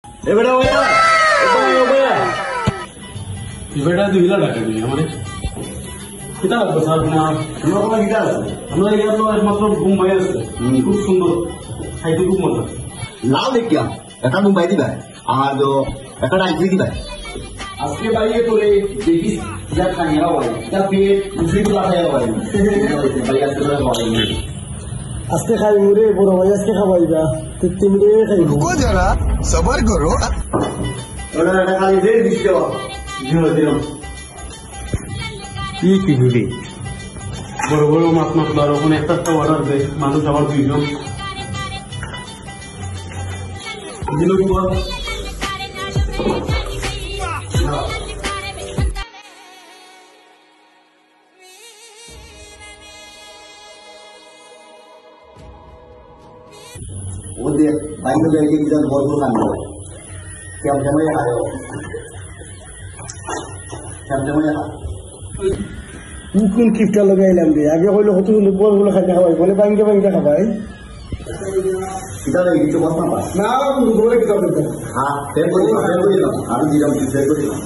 বেটা বেটা দুই হিলা ডাকে দিই আমাদের কিতা লাগবে স্যার আমরা কোনো গিটা আছে আমরা এখানে তো একমাত্র মুম্বাই আছে খুব সুন্দর খাইতে খুব মজা লাও দেখিয়া একটা মুম্বাই দিবা আর একটা আইসি দিবা আজকে বাইরে করে দেখিস যা খানিয়া হয় যা পেট মুসি তোলা খাইয়া হয় ভাই আজকে আজকে খাইব রে বড় ভাই আজকে খাবাইবা তুমি খাইব जरा सबर करो ওটা একটা খালি দিয়ে দিচ্ছ দিলাম কি কি ঘুরি বড় বড় মাছ মাছ আর ওখানে একটা অর্ডার দেয় মানুষ আবার দুইজন দিল কি বল वो दे भाई को जाके इधर बहुत दूर खाना है क्या समझ आया क्या समझ आया কোন কিপটা লাগাইলাম রে আগে হইলো কত সুন্দর বড় বড় খাইতে খাবাই বলে ভাঙ্গে ভাঙ্গে খাবাই किधर है ये तो बहुत ना না বলে কি করতে हाँ फिर बोलिए ना अभी दिलम फिर बोलिए ना